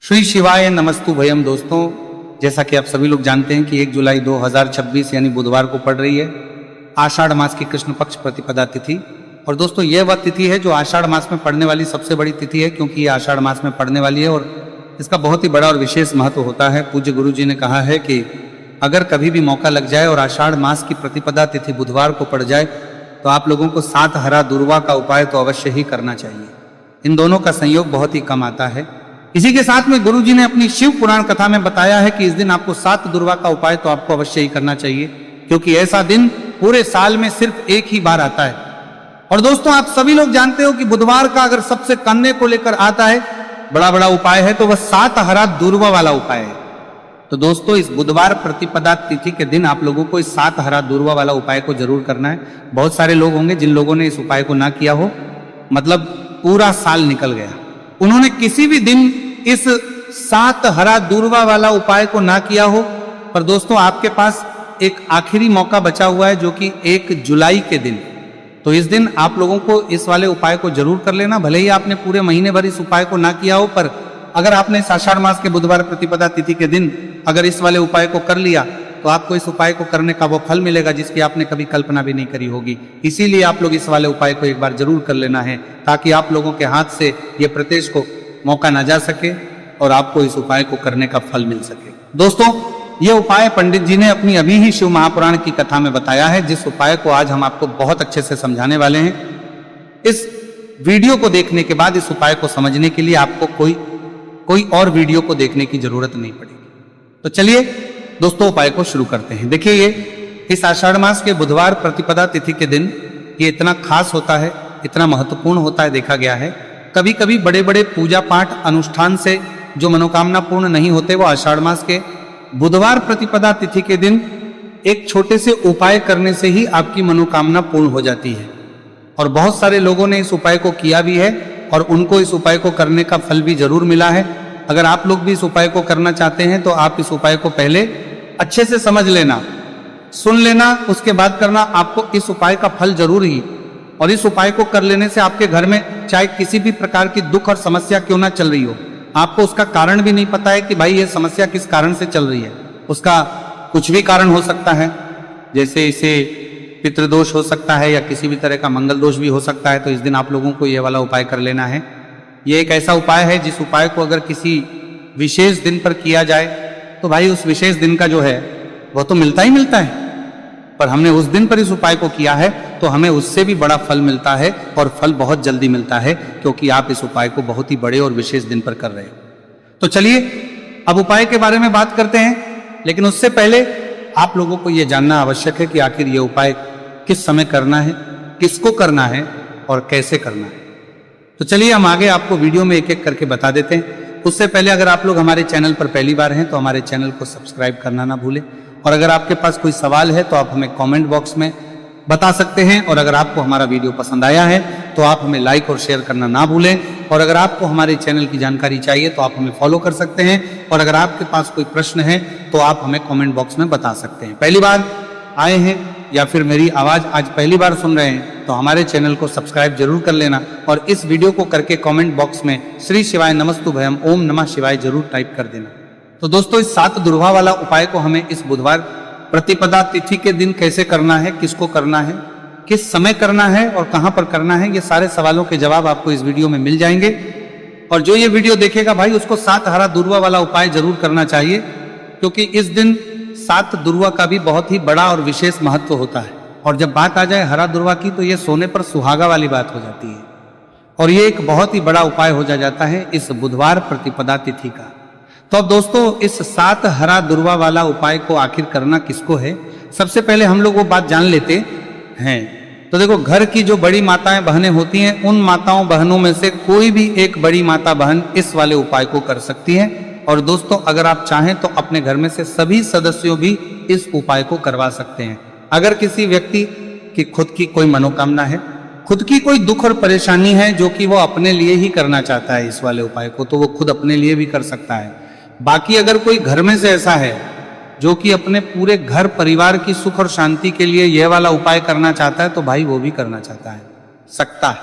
श्री शिवाय नमस्तु भयम। दोस्तों, जैसा कि आप सभी लोग जानते हैं कि 1 जुलाई 2026 यानी बुधवार को पड़ रही है आषाढ़ मास की कृष्ण पक्ष प्रतिपदा तिथि। और दोस्तों, यह वह तिथि है जो आषाढ़ मास में पड़ने वाली सबसे बड़ी तिथि है, क्योंकि ये आषाढ़ मास में पड़ने वाली है और इसका बहुत ही बड़ा और विशेष महत्व होता है। पूज्य गुरु जी ने कहा है कि अगर कभी भी मौका लग जाए और आषाढ़ मास की प्रतिपदा तिथि बुधवार को पड़ जाए तो आप लोगों को 7 हरा दुर्वा का उपाय तो अवश्य ही करना चाहिए। इन दोनों का संयोग बहुत ही कम आता है। इसी के साथ में गुरु जी ने अपनी शिव पुराण कथा में बताया है कि इस दिन आपको 7 दुर्वा का उपाय तो आपको अवश्य ही करना चाहिए, क्योंकि ऐसा दिन पूरे साल में सिर्फ एक ही बार आता है। और दोस्तों, आप सभी लोग जानते हो कि बुधवार का अगर सबसे करने को लेकर आता है बड़ा उपाय है तो वह 7 हरा दुर्वा वाला उपाय है। तो दोस्तों, इस बुधवार प्रतिपदा तिथि के दिन आप लोगों को इस 7 हरा दुर्वा वाला उपाय को जरूर करना है। बहुत सारे लोग होंगे जिन लोगों ने इस उपाय को ना किया हो, मतलब पूरा साल निकल गया, उन्होंने किसी भी दिन इस 7 हरा दुर्वा वाला उपाय को ना किया हो। पर दोस्तों, आपके पास एक आखिरी मौका बचा हुआ है जो कि 1 जुलाई के दिन। तो इस दिन आप लोगों को इस वाले उपाय को जरूर कर लेना। भले ही आपने पूरे महीने भर इस उपाय को ना किया हो, पर अगर आपने इस आषाढ़ मास के बुधवार प्रतिपदा तिथि के दिन अगर इस वाले उपाय को कर लिया तो आपको इस उपाय को करने का वो फल मिलेगा जिसकी आपने कभी कल्पना भी नहीं करी होगी। इसीलिए आप लोग इस वाले उपाय को एक बार जरूर कर लेना है, ताकि आप लोगों के हाथ से ये प्रत्येश को मौका ना जा सके और आपको इस उपाय को करने का फल मिल सके। दोस्तों, ये उपाय पंडित जी ने अपनी अभी ही शिव महापुराण की कथा में बताया है, जिस उपाय को आज हम आपको बहुत अच्छे से समझाने वाले हैं। इस वीडियो को देखने के बाद इस उपाय को समझने के लिए आपको कोई और वीडियो को देखने की जरूरत नहीं पड़ेगी। तो चलिए दोस्तों, उपाय को शुरू करते हैं। देखिए, ये इस आषाढ़ मास के बुधवार प्रतिपदा तिथि के दिन ये इतना खास होता है, इतना महत्वपूर्ण होता है, देखा गया है। कभी कभी बड़े बड़े पूजा पाठ अनुष्ठान से जो मनोकामना पूर्ण नहीं होते, वो आषाढ़ मास के बुधवार प्रतिपदा तिथि के दिन एक छोटे से उपाय करने से ही आपकी मनोकामना पूर्ण हो जाती है। और बहुत सारे लोगों ने इस उपाय को किया भी है और उनको इस उपाय को करने का फल भी जरूर मिला है। अगर आप लोग भी इस उपाय को करना चाहते हैं तो आप इस उपाय को पहले अच्छे से समझ लेना, सुन लेना, उसके बाद करना। आपको इस उपाय का फल जरूर ही, और इस उपाय को कर लेने से आपके घर में चाहे किसी भी प्रकार की दुख और समस्या क्यों ना चल रही हो, आपको उसका कारण भी नहीं पता है कि भाई ये समस्या किस कारण से चल रही है। उसका कुछ भी कारण हो सकता है, जैसे इसे पितृदोष हो सकता है या किसी भी तरह का मंगल दोष भी हो सकता है। तो इस दिन आप लोगों को ये वाला उपाय कर लेना है। ये एक ऐसा उपाय है जिस उपाय को अगर किसी विशेष दिन पर किया जाए तो भाई उस विशेष दिन का जो है वह तो मिलता ही मिलता है, पर हमने उस दिन पर इस उपाय को किया है तो हमें उससे भी बड़ा फल मिलता है, और फल बहुत जल्दी मिलता है, क्योंकि आप इस उपाय को बहुत ही बड़े और विशेष दिन पर कर रहे हो। तो चलिए अब उपाय के बारे में बात करते हैं, लेकिन उससे पहले आप लोगों को यह जानना आवश्यक है कि आखिर यह उपाय किस समय करना है, किसको करना है और कैसे करना है। तो चलिए हम आगे आपको वीडियो में एक एक करके बता देते हैं। उससे पहले अगर आप लोग हमारे चैनल पर पहली बार हैं तो हमारे चैनल को सब्सक्राइब करना ना भूलें, और अगर आपके पास कोई सवाल है तो आप हमें कमेंट बॉक्स में बता सकते हैं। और अगर आपको हमारा वीडियो पसंद आया है तो आप हमें लाइक और शेयर करना ना भूलें। और अगर आपको हमारे चैनल की जानकारी चाहिए तो आप हमें फॉलो कर सकते हैं, और अगर आपके पास कोई प्रश्न है तो आप हमें कमेंट बॉक्स में बता सकते हैं। पहली बार आए हैं या फिर मेरी आवाज़ आज पहली बार सुन रहे हैं तो हमारे चैनल को सब्सक्राइब जरूर कर लेना, और इस वीडियो को करके कमेंट बॉक्स में श्री शिवाय नमस्तु भयम ओम नमः शिवाय जरूर टाइप कर देना। तो दोस्तों, इस 7 दुर्वा वाला उपाय को हमें इस बुधवार प्रतिपदा तिथि के दिन कैसे करना है, किसको करना है, किस समय करना है और कहां पर करना है, ये सारे सवालों के जवाब आपको इस वीडियो में मिल जाएंगे। और जो ये वीडियो देखेगा भाई उसको 7 हरा दुर्वा वाला उपाय जरूर करना चाहिए, क्योंकि इस दिन 7 दुर्वा का भी बहुत ही बड़ा और विशेष महत्व होता है। और जब बात आ जाए हरा दुर्वा की तो ये सोने पर सुहागा वाली बात हो जाती है, और ये एक बहुत ही बड़ा उपाय हो जाता है इस बुधवार प्रतिपदा तिथि का। तो अब दोस्तों, इस 7 हरा दुर्वा वाला उपाय को आखिर करना किसको है, सबसे पहले हम लोग वो बात जान लेते हैं। तो देखो, घर की जो बड़ी माताएं बहनें होती हैं, उन माताओं बहनों में से कोई भी एक बड़ी माता बहन इस वाले उपाय को कर सकती है। और दोस्तों, अगर आप चाहें तो अपने घर में से सभी सदस्यों भी इस उपाय को करवा सकते हैं। अगर किसी व्यक्ति की खुद की कोई मनोकामना है, खुद की कोई दुख और परेशानी है जो कि वो अपने लिए ही करना चाहता है इस वाले उपाय को, तो वो खुद अपने लिए भी कर सकता है। बाकी अगर कोई घर में से ऐसा है जो कि अपने पूरे घर परिवार की सुख और शांति के लिए यह वाला उपाय करना चाहता है, तो भाई वो भी करना चाहता है, सकता है,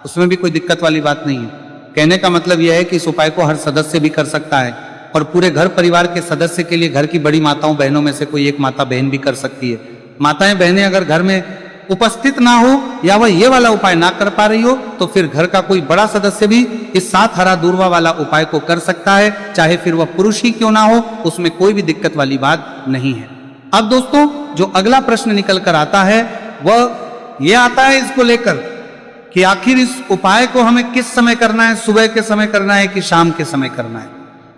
उसमें भी कोई दिक्कत वाली बात नहीं है। कहने का मतलब यह है कि इस उपाय को हर सदस्य भी कर सकता है और पूरे घर परिवार के सदस्य के लिए घर की बड़ी माताओं बहनों में से कोई एक माता बहन भी कर सकती है। माताएं बहनें अगर घर में उपस्थित ना हो या वह ये वाला उपाय ना कर पा रही हो तो फिर घर का कोई बड़ा सदस्य भी इस 7 हरा दूर्वा वाला उपाय को कर सकता है, चाहे फिर वह पुरुष ही क्यों ना हो, उसमें कोई भी दिक्कत वाली बात नहीं है। अब दोस्तों जो अगला प्रश्न निकल कर आता है वह यह आता है इसको लेकर कि आखिर इस उपाय को हमें किस समय करना है, सुबह के समय करना है कि शाम के समय करना है।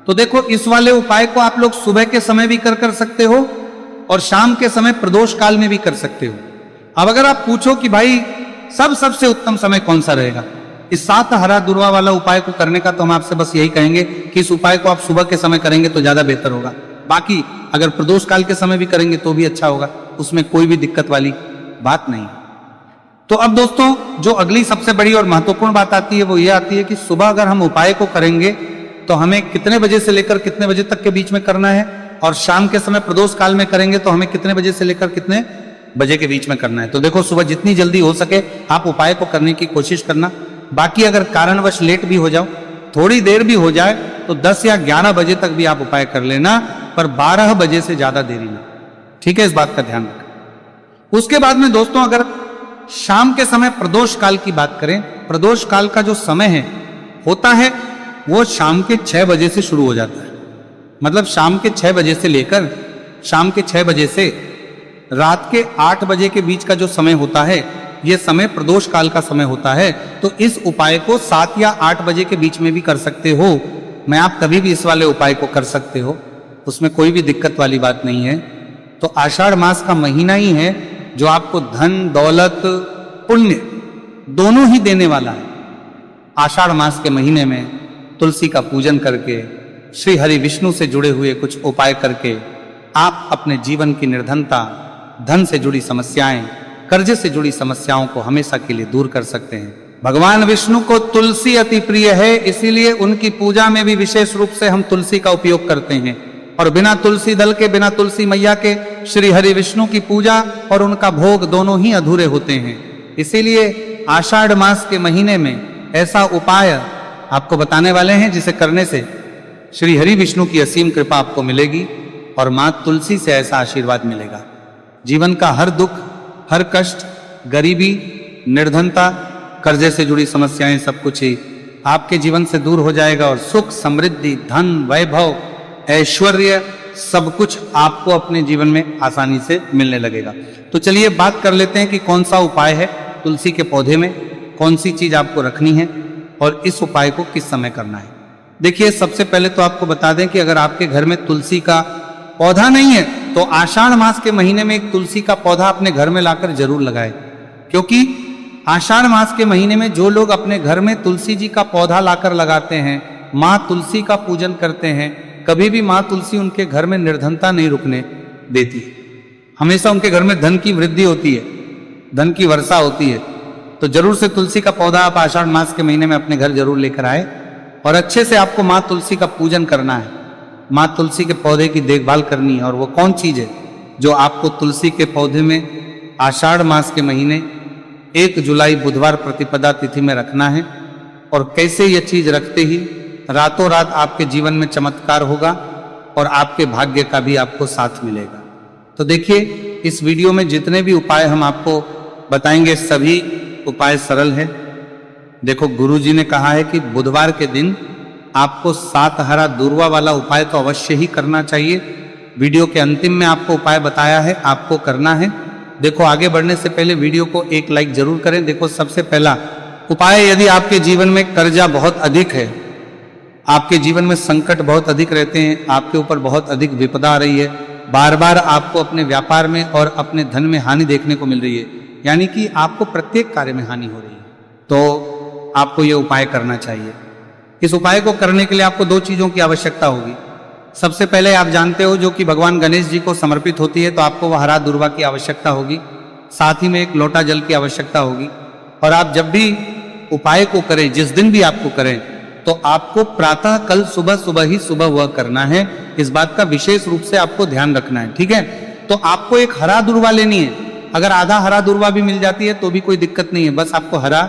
तो देखो इस वाले उपाय को आप लोग सुबह के समय भी कर सकते हो और शाम के समय प्रदोष काल में भी कर सकते हो। अब अगर आप पूछो कि भाई सबसे उत्तम समय कौन सा रहेगा इस 7 हरा दूर्वा वाला उपाय को करने का, तो हम आपसे बस यही कहेंगे कि इस उपाय को आप सुबह के समय करेंगे तो ज्यादा बेहतर होगा। बाकी अगर प्रदोष काल के समय भी करेंगे तो भी अच्छा होगा, उसमें कोई भी दिक्कत वाली बात नहीं। तो अब दोस्तों जो अगली सबसे बड़ी और महत्वपूर्ण बात आती है वो ये आती है कि सुबह अगर हम उपाय को करेंगे तो हमें कितने बजे से लेकर कितने बजे तक के बीच में करना है, और शाम के समय प्रदोष काल में करेंगे तो हमें कितने बजे से लेकर कितने बजे के बीच में करना है। तो देखो सुबह जितनी जल्दी हो सके आप उपाय को करने की कोशिश करना। बाकी अगर कारणवश लेट भी हो जाओ, थोड़ी देर भी हो जाए तो 10 या 11 बजे तक भी आप उपाय कर लेना, पर 12 बजे से ज्यादा देरी ना। ठीक है, इस बात का ध्यान रखें। उसके बाद में दोस्तों अगर शाम के समय प्रदोष काल की बात करें, प्रदोष काल का जो समय है होता है वो शाम के 6 बजे से शुरू हो जाता है। मतलब शाम के 6 बजे से लेकर शाम के 6 बजे से रात के 8 बजे के बीच का जो समय होता है यह समय प्रदोष काल का समय होता है। तो इस उपाय को 7 या 8 बजे के बीच में भी कर सकते हो। मैं आप कभी भी इस वाले उपाय को कर सकते हो, उसमें कोई भी दिक्कत वाली बात नहीं है। तो आषाढ़ मास का महीना ही है जो आपको धन दौलत पुण्य दोनों ही देने वाला है। आषाढ़ मास के महीने में तुलसी का पूजन करके, श्री हरि विष्णु से जुड़े हुए कुछ उपाय करके आप अपने जीवन की निर्धनता, धन से जुड़ी समस्याएं, कर्जे से जुड़ी समस्याओं को हमेशा के लिए दूर कर सकते हैं। भगवान विष्णु को तुलसी अति प्रिय है, इसीलिए उनकी पूजा में भी विशेष रूप से हम तुलसी का उपयोग करते हैं। और बिना तुलसी दल के, बिना तुलसी मैया के श्री हरि विष्णु की पूजा और उनका भोग दोनों ही अधूरे होते हैं। इसीलिए आषाढ़ मास के महीने में ऐसा उपाय आपको बताने वाले हैं जिसे करने से श्री हरि विष्णु की असीम कृपा आपको मिलेगी और मां तुलसी से ऐसा आशीर्वाद मिलेगा। जीवन का हर दुख, हर कष्ट, गरीबी, निर्धनता, कर्जे से जुड़ी समस्याएं सब कुछ ही आपके जीवन से दूर हो जाएगा और सुख, समृद्धि, धन, वैभव, ऐश्वर्य सब कुछ आपको अपने जीवन में आसानी से मिलने लगेगा। तो चलिए बात कर लेते हैं कि कौन सा उपाय है तुलसी के पौधे में, कौन सी चीज आपको रखनी है और इस उपाय को किस समय करना है। देखिए सबसे पहले तो आपको बता दें कि अगर आपके घर में तुलसी का पौधा नहीं है तो आषाढ़ मास के महीने में एक तुलसी का पौधा अपने घर में लाकर जरूर लगाएं, क्योंकि आषाढ़ मास के महीने में जो लोग अपने घर में तुलसी जी का पौधा लाकर लगाते हैं, माँ तुलसी का पूजन करते हैं, कभी भी माँ तुलसी उनके घर में निर्धनता नहीं रुकने देती। हमेशा उनके घर में धन की वृद्धि होती है, धन की वर्षा होती है। तो जरूर से तुलसी का पौधा आप आषाढ़ मास के महीने में अपने घर जरूर लेकर आए और अच्छे से आपको माँ तुलसी का पूजन करना है, माँ तुलसी के पौधे की देखभाल करनी है। और वो कौन चीज है जो आपको तुलसी के पौधे में आषाढ़ मास के महीने 1 जुलाई बुधवार प्रतिपदा तिथि में रखना है। और कैसे ये चीज रखते ही रातों रात आपके जीवन में चमत्कार होगा और आपके भाग्य का भी आपको साथ मिलेगा। तो देखिए इस वीडियो में जितने भी उपाय हम आपको बताएंगे सभी उपाय सरल है। देखो गुरुजी ने कहा है कि बुधवार के दिन आपको 7 हरा दूर्वा वाला उपाय तो अवश्य ही करना चाहिए। वीडियो के अंतिम में आपको उपाय बताया है, आपको करना है। देखो आगे बढ़ने से पहले वीडियो को एक लाइक जरूर करें। देखो सबसे पहला उपाय, यदि आपके जीवन में कर्जा बहुत अधिक है, आपके जीवन में संकट बहुत अधिक रहते हैं, आपके ऊपर बहुत अधिक विपदा आ रही है, बार बार आपको अपने व्यापार में और अपने धन में हानि देखने को मिल रही है, यानी कि आपको प्रत्येक कार्य में हानि हो रही है, तो आपको यह उपाय करना चाहिए। इस उपाय को करने के लिए आपको 2 चीजों की आवश्यकता होगी। सबसे पहले आप जानते हो जो कि भगवान गणेश जी को समर्पित होती है, तो आपको वह हरा दूर्वा की आवश्यकता होगी, साथ ही में 1 लोटा जल की आवश्यकता होगी। और आप जब भी उपाय को करें, जिस दिन भी आपको करें, तो आपको प्रातः कल सुबह ही सुबह वह करना है। इस बात का विशेष रूप से आपको ध्यान रखना है, ठीक है। तो आपको 1 हरा दूर्वा लेनी है। अगर आधा हरा दूर्वा भी मिल जाती है तो भी कोई दिक्कत नहीं है, बस आपको हरा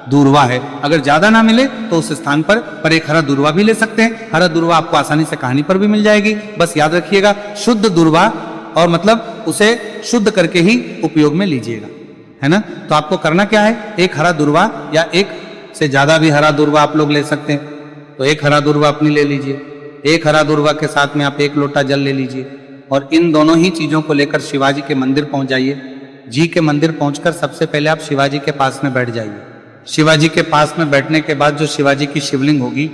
दूर्वा है। अगर ज्यादा ना मिले तो उस स्थान पर एक हरा दूर्वा भी ले सकते हैं। हरा दूर्वा आपको आसानी से कहानी पर भी मिल जाएगी। बस याद रखिएगा शुद्ध दूर्वा, और मतलब उसे शुद्ध करके ही उपयोग में लीजिएगा, है ना। तो आपको करना क्या है, एक हरा दूर्वा या एक से ज्यादा भी हरा दूर्वा आप लोग ले सकते हैं। तो एक हरा दूर्वा अपनी ले लीजिए, एक हरा दूर्वा के साथ में आप 1 लोटा जल ले लीजिए और इन दोनों ही चीजों को लेकर शिवाजी के मंदिर पहुंच जाइए। जी के मंदिर पहुंचकर सबसे पहले आप शिवाजी के पास में बैठ जाइए। शिवाजी के पास में बैठने के बाद जो शिवाजी की शिवलिंग होगी,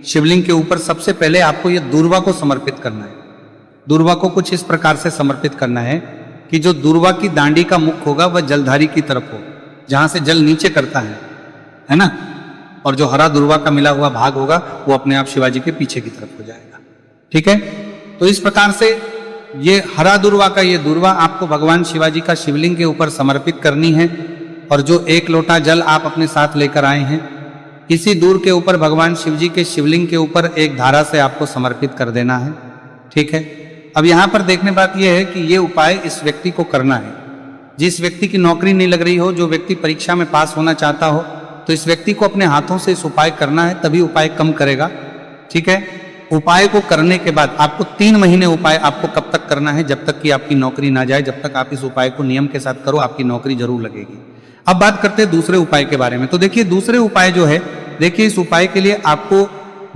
शिवलिंग के ऊपर सबसे पहले आपको यह दूर्वा को समर्पित करना है। दूर्वा को कुछ इस प्रकार से समर्पित करना है कि जो दूर्वा की दांडी का मुख होगा वह जलधारी की तरफ हो, जहां से जल नीचे करता है ना। और जो हरा दूर्वा का मिला हुआ भाग होगा वो अपने आप शिवाजी के पीछे की तरफ हो जाएगा। ठीक है, तो इस प्रकार से ये हरा दूर्वा का ये दूर्वा आपको भगवान शिवाजी का शिवलिंग के ऊपर समर्पित करनी है। और जो 1 लोटा जल आप अपने साथ लेकर आए हैं, इसी दूर के ऊपर भगवान शिव जी के शिवलिंग के ऊपर एक धारा से आपको समर्पित कर देना है। ठीक है, अब यहाँ पर देखने बात यह है कि ये उपाय इस व्यक्ति को करना है जिस व्यक्ति की नौकरी नहीं लग रही हो, जो व्यक्ति परीक्षा में पास होना चाहता हो, तो इस व्यक्ति को अपने हाथों से इस उपाय करना है, तभी उपाय कम करेगा। ठीक है, उपाय को करने के बाद आपको 3 महीने उपाय आपको कब तक करना है, जब तक कि आपकी नौकरी ना जाए, जब तक आप इस उपाय को नियम के साथ करो आपकी नौकरी जरूर लगेगी। अब बात करते हैं दूसरे उपाय के बारे में। तो देखिए दूसरे उपाय जो है, देखिए इस उपाय के लिए आपको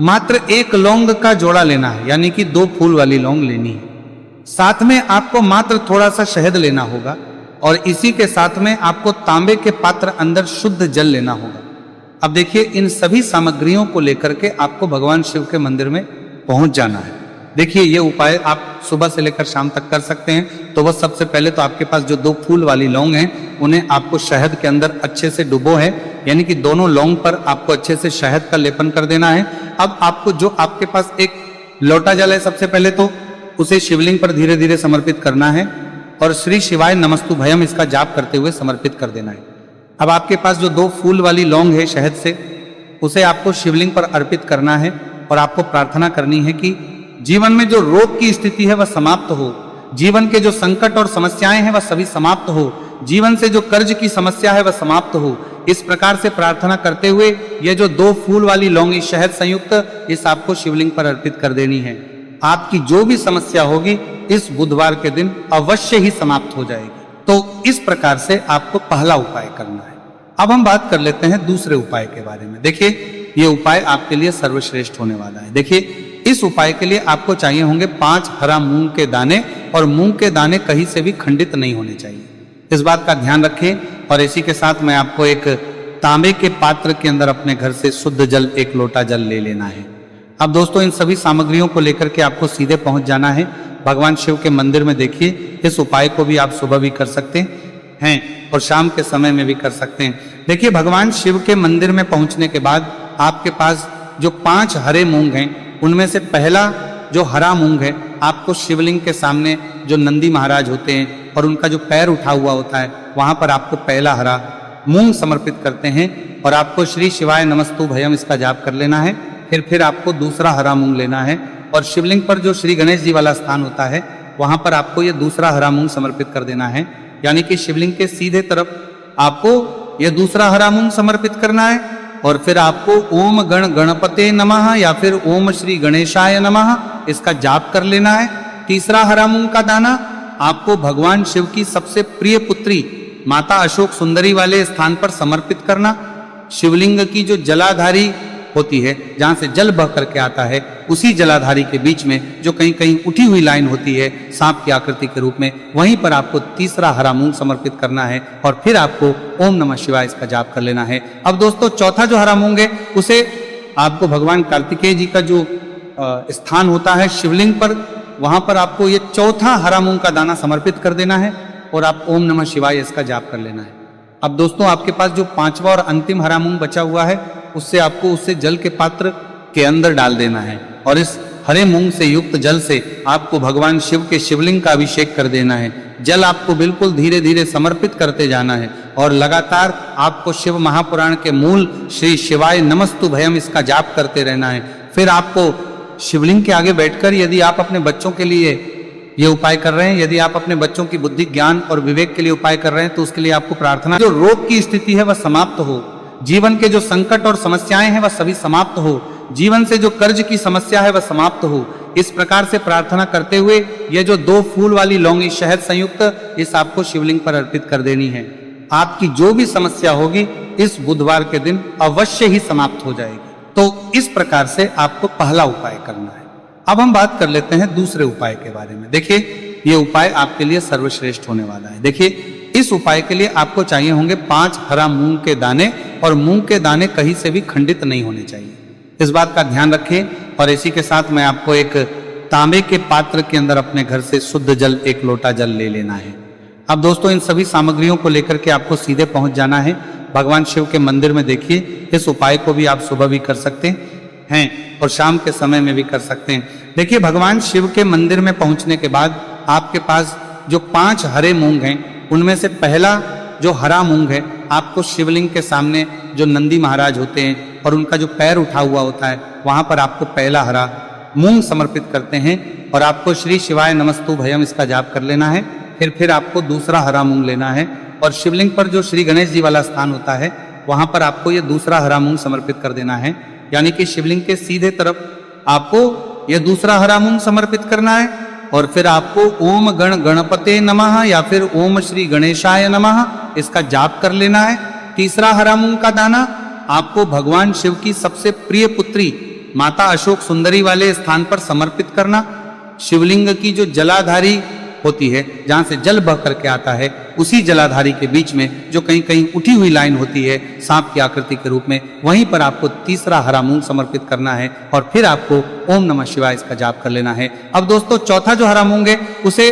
मात्र 1 लौंग का जोड़ा लेना है, यानी कि 2 फूल वाली लौंग लेनी है। साथ में आपको मात्र थोड़ा सा शहद लेना होगा और इसी के साथ में आपको तांबे के पात्र अंदर शुद्ध जल लेना होगा। अब देखिए इन सभी सामग्रियों को लेकर के आपको भगवान शिव के मंदिर में पहुंच जाना है। देखिए ये उपाय आप सुबह से लेकर शाम तक कर सकते हैं। तो बस सबसे पहले तो आपके पास जो 2 फूल वाली लौंग हैं उन्हें आपको शहद के अंदर अच्छे से डुबो है, यानी कि दोनों लौंग पर आपको अच्छे से शहद का लेपन कर देना है। अब आपको जो आपके पास एक लोटा जल है, सबसे पहले तो उसे शिवलिंग पर धीरे धीरे समर्पित करना है और श्री शिवाय नमस्तु भयम इसका जाप करते हुए समर्पित कर देना है। अब आपके पास जो 2 फूल वाली लौंग है शहद से, उसे आपको शिवलिंग पर अर्पित करना है और आपको प्रार्थना करनी है कि जीवन में जो रोग की स्थिति है वह समाप्त हो, जीवन के जो संकट और समस्याएं हैं वह सभी समाप्त हो, जीवन से जो कर्ज की समस्या है वह समाप्त हो। इस प्रकार से प्रार्थना करते हुए ये जो 2 फूल वाली लौंगी शहद संयुक्त इस आपको शिवलिंग पर अर्पित कर देनी है। आपकी जो भी समस्या होगी इस बुधवार के दिन अवश्य ही समाप्त हो जाएगी। तो इस प्रकार से आपको पहला उपाय करना है। अब हम बात कर लेते हैं दूसरे उपाय के बारे में। देखिए ये उपाय आपके लिए सर्वश्रेष्ठ होने वाला है। देखिए इस उपाय के लिए आपको चाहिए होंगे 5 हरा मूंग के दाने, और मूंग के दाने कहीं से भी खंडित नहीं होने चाहिए, इस बात का ध्यान रखें। और इसी के साथ में आपको एक तांबे के पात्र के अंदर अपने घर से शुद्ध जल 1 लोटा जल ले लेना है। अब दोस्तों इन सभी सामग्रियों को लेकर के आपको सीधे पहुंच जाना है भगवान शिव के मंदिर में। देखिए इस उपाय को भी आप सुबह भी कर सकते हैं और शाम के समय में भी कर सकते हैं। देखिए भगवान शिव के मंदिर में पहुंचने के बाद आपके पास जो 5 हरे मूंग हैं उनमें से पहला जो हरा मूंग है आपको शिवलिंग के सामने जो नंदी महाराज होते हैं और उनका जो पैर उठा हुआ होता है वहां पर आपको पहला हरा मूंग समर्पित करते हैं और आपको श्री शिवाय नमस्तु भयम इसका जाप कर लेना है। फिर आपको दूसरा हरा मूंग लेना है और शिवलिंग पर जो श्री गणेश जी वाला स्थान होता है वहां पर आपको ये दूसरा हरा मूंग समर्पित कर देना है, यानी कि शिवलिंग के सीधे तरफ आपको ये दूसरा हरा मूंग समर्पित करना है। और फिर आपको ओम गण गणपते नमः या फिर ओम श्री गणेशाय नमः इसका जाप कर लेना है। तीसरा हरा मूंग का दाना आपको भगवान शिव की सबसे प्रिय पुत्री माता अशोक सुंदरी वाले स्थान पर समर्पित करना। शिवलिंग की जो जलाधारी होती है जहां से जल बह करके आता है, उसी जलाधारी के बीच में जो कहीं कहीं उठी हुई लाइन होती है सांप की आकृति के रूप में, वहीं पर आपको तीसरा हरा मूंग समर्पित करना है और फिर आपको ओम नमः शिवाय इसका जाप कर लेना है। अब दोस्तों चौथा जो हरा मूंग है उसे आपको भगवान कार्तिकेय जी का जो स्थान होता है शिवलिंग पर, वहां पर आपको ये चौथा हरा मूंग का दाना समर्पित कर देना है और आप ओम नमः शिवाय इसका जाप कर लेना है। अब दोस्तों आपके पास जो 5वां और अंतिम हरा मूंग बचा हुआ है उससे आपको उसे जल के पात्र के अंदर डाल देना है और इस हरे मूंग से युक्त जल से आपको भगवान शिव के शिवलिंग का अभिषेक कर देना है। जल आपको बिल्कुल धीरे धीरे समर्पित करते जाना है और लगातार आपको शिव महापुराण के मूल श्री शिवाय नमस्तु भयम इसका जाप करते रहना है। फिर आपको शिवलिंग के आगे बैठकर यदि आप अपने बच्चों के लिए ये उपाय कर रहे हैं, यदि आप अपने बच्चों की बुद्धि ज्ञान और विवेक के लिए उपाय कर रहे हैं, तो उसके लिए आपको प्रार्थना, जो रोग की स्थिति है वह समाप्त हो, जीवन के जो संकट और समस्याएं हैं वह सभी समाप्त हो, जीवन से जो कर्ज की समस्या है वह समाप्त हो। इस प्रकार से प्रार्थना करते हुए ये जो 2 फूल वाली लौंगी शहद संयुक्त इस आपको शिवलिंग पर अर्पित कर देनी है। आपकी जो भी समस्या होगी इस बुधवार के दिन अवश्य ही समाप्त हो जाएगी। तो इस प्रकार से आपको पहला उपाय करना है। अब हम बात कर लेते हैं दूसरे उपाय के बारे में। देखिए ये उपाय आपके लिए सर्वश्रेष्ठ होने वाला है। देखिए इस उपाय के लिए आपको चाहिए होंगे 5 हरा मूंग के दाने, और मूंग के दाने कहीं से भी खंडित नहीं होने चाहिए, इस बात का ध्यान रखें। और इसी के साथ में आपको एक तांबे के पात्र के अंदर अपने घर से शुद्ध जल 1 लोटा जल ले लेना है। अब दोस्तों इन सभी सामग्रियों को लेकर के आपको सीधे पहुंच जाना है भगवान शिव के मंदिर में। देखिए इस उपाय को भी आप सुबह भी कर सकते हैं और शाम के समय में भी कर सकते हैं। देखिए भगवान शिव के मंदिर में पहुंचने के बाद आपके पास जो 5 हरे मूंग हैं उनमें से पहला जो हरा मूंग है आपको शिवलिंग के सामने जो नंदी महाराज होते हैं और उनका जो पैर उठा हुआ होता है वहां पर आपको पहला हरा मूंग समर्पित करते हैं और आपको श्री शिवाय नमस्तु भयम इसका जाप कर लेना है। फिर आपको दूसरा हरा मूंग लेना है और शिवलिंग पर जो श्री गणेश जी वाला स्थान होता है वहां पर आपको ये दूसरा हरा मूंग समर्पित कर देना है। यानी कि शिवलिंग के सीधे तरफ आपको ये दूसरा हरा मूंग समर्पित करना है और फिर आपको ओम गण गणपते नमः या फिर ओम श्री गणेशाय नमः इसका जाप कर लेना है। तीसरा हरा मूंग का दाना आपको भगवान शिव की सबसे प्रिय पुत्री माता अशोक सुंदरी वाले स्थान पर समर्पित करना। शिवलिंग की जो जलाधारी होती है जहां से जल बह करके आता है उसी जलाधारी के बीच में जो कहीं कहीं उठी हुई लाइन होती है सांप की आकृति के रूप में, वहीं पर आपको तीसरा हरा मूंग समर्पित करना है और फिर आपको ओम नमः शिवाय इसका जाप कर लेना है। अब दोस्तों चौथा जो हरा मूंग है उसे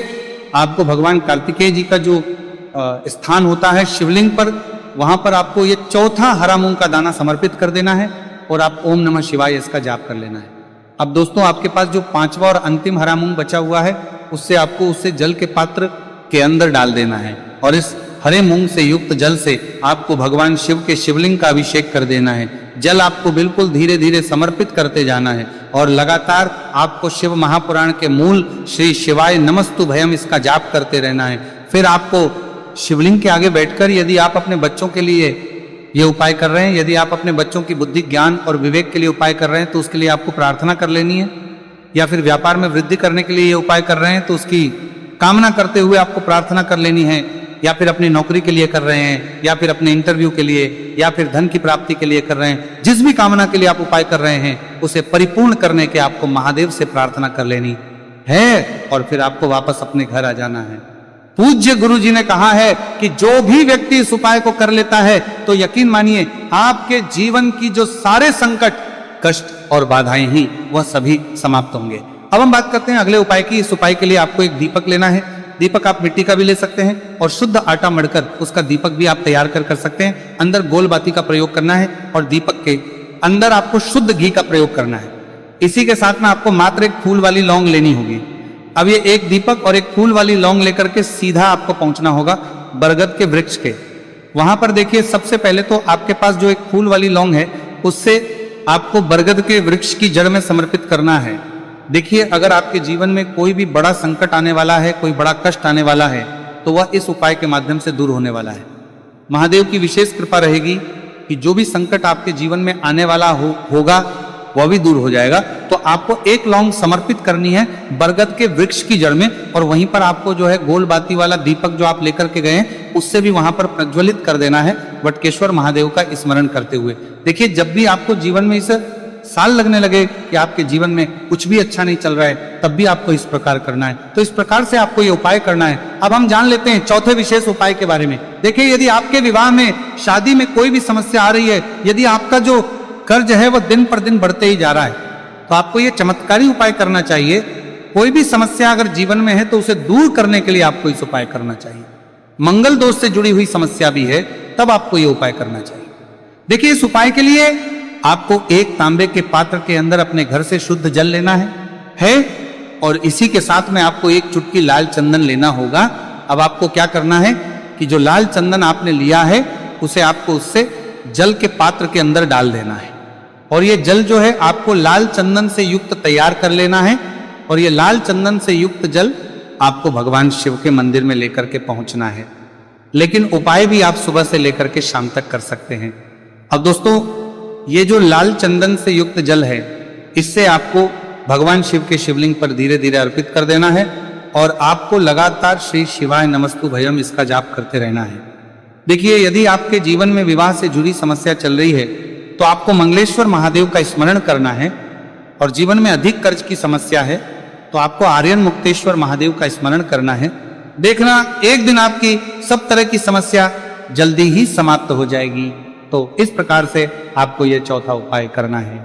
आपको भगवान कार्तिकेय जी का जो स्थान होता है शिवलिंग पर, वहां पर आपको ये चौथा हरा मूंग का दाना समर्पित कर देना है और आप ओम नमः शिवाय इसका जाप कर लेना है। अब दोस्तों आपके पास जो 5वां और अंतिम हरा मूंग बचा हुआ है उससे आपको उसे जल के पात्र के अंदर डाल देना है और इस हरे मूंग से युक्त जल से आपको भगवान शिव के शिवलिंग का अभिषेक कर देना है। जल आपको बिल्कुल धीरे धीरे समर्पित करते जाना है और लगातार आपको शिव महापुराण के मूल श्री शिवाय नमस्तु भयम इसका जाप करते रहना है। फिर आपको शिवलिंग के आगे बैठकर यदि आप अपने बच्चों के लिए ये उपाय कर रहे हैं, यदि आप अपने बच्चों की बुद्धि ज्ञान और विवेक के लिए उपाय कर रहे हैं तो उसके लिए आपको प्रार्थना कर लेनी है, या फिर व्यापार में वृद्धि करने के लिए ये उपाय कर रहे हैं तो उसकी कामना करते हुए आपको प्रार्थना कर लेनी है, या फिर अपनी नौकरी के लिए कर रहे हैं या फिर अपने इंटरव्यू के लिए या फिर धन की प्राप्ति के लिए कर रहे हैं। जिस भी कामना के लिए आप उपाय कर रहे हैं उसे परिपूर्ण करने के आपको महादेव से प्रार्थना कर लेनी है और फिर आपको वापस अपने घर आ जाना है। पूज्य गुरु जी ने कहा है कि जो भी व्यक्ति इस उपाय को कर लेता है तो यकीन मानिए आपके जीवन की जो सारे संकट कष्ट और बाधाएं ही वह सभी समाप्त होंगे। अब हम बात करते हैं अगले उपाय की। इस उपाय के लिए आपको एक दीपक लेना है। दीपक आप मिट्टी का भी ले सकते हैं और शुद्ध आटा मढ़कर उसका दीपक भी आप तैयार कर सकते हैं। अंदर गोल बाती का प्रयोग करना है और दीपक के अंदर आपको शुद्ध घी का प्रयोग करना है। इसी के साथ में आपको मात्र एक फूल वाली लौंग लेनी होगी। अब ये एक दीपक और एक फूल वाली लौंग लेकर के सीधा आपको पहुंचना होगा बरगद के वृक्ष के। वहां पर देखिए सबसे पहले तो आपके पास जो एक फूल वाली लौंग है उससे आपको बरगद के वृक्ष की जड़ में समर्पित करना है। देखिए अगर आपके जीवन में कोई भी बड़ा संकट आने वाला है, कोई बड़ा कष्ट आने वाला है तो वह इस उपाय के माध्यम से दूर होने वाला है। महादेव की विशेष कृपा रहेगी कि जो भी संकट आपके जीवन में आने वाला होगा वह भी दूर हो जाएगा। तो आपको एक लौंग समर्पित करनी है बरगद के वृक्ष की जड़ में और वहीं पर आपको जो है गोल बाती वाला दीपक जो आप लेकर के गए हैं उससे भी वहां पर प्रज्वलित कर देना है वटकेश्वर महादेव का स्मरण करते हुए। देखिए जब भी आपको जीवन में इस साल लगने लगे कि आपके जीवन में कुछ भी अच्छा नहीं चल रहा है तब भी आपको इस प्रकार करना है। तो इस प्रकार से आपको ये उपाय करना है। अब हम जान लेते हैं चौथे विशेष उपाय के बारे में। देखिए यदि आपके विवाह में शादी में कोई भी समस्या आ रही है, यदि आपका जो कर्ज है वह दिन पर दिन बढ़ते ही जा रहा है तो आपको ये चमत्कारी उपाय करना चाहिए। कोई भी समस्या अगर जीवन में है तो उसे दूर करने के लिए आपको इस उपाय करना चाहिए। मंगल दोष से जुड़ी हुई समस्या भी है तब आपको ये उपाय करना चाहिए। देखिए इस उपाय के लिए आपको एक तांबे के पात्र के अंदर अपने घर से शुद्ध जल लेना है और इसी के साथ में आपको एक चुटकी लाल चंदन लेना होगा। अब आपको क्या करना है कि जो लाल चंदन आपने लिया है उसे आपको उससे जल के पात्र के अंदर डाल देना है और ये जल जो है आपको लाल चंदन से युक्त तैयार कर लेना है और ये लाल चंदन से युक्त जल आपको भगवान शिव के मंदिर में लेकर के पहुंचना है। लेकिन उपाय भी आप सुबह से लेकर के शाम तक कर सकते हैं। अब दोस्तों, ये जो लाल चंदन से युक्त जल है, इससे आपको भगवान शिव के शिवलिंग पर धीरे धीरे अर्पित कर देना है और आपको लगातार श्री शिवाय नमस्तु भयम इसका जाप करते रहना है। देखिए, यदि आपके जीवन में विवाह से जुड़ी समस्या चल रही है तो आपको मंगलेश्वर महादेव का स्मरण करना है, और जीवन में अधिक कर्ज की समस्या है तो आपको आर्यन मुक्तेश्वर महादेव का स्मरण करना है। देखना, एक दिन आपकी सब तरह की समस्या जल्दी ही समाप्त हो जाएगी। तो इस प्रकार से आपको यह चौथा उपाय करना है।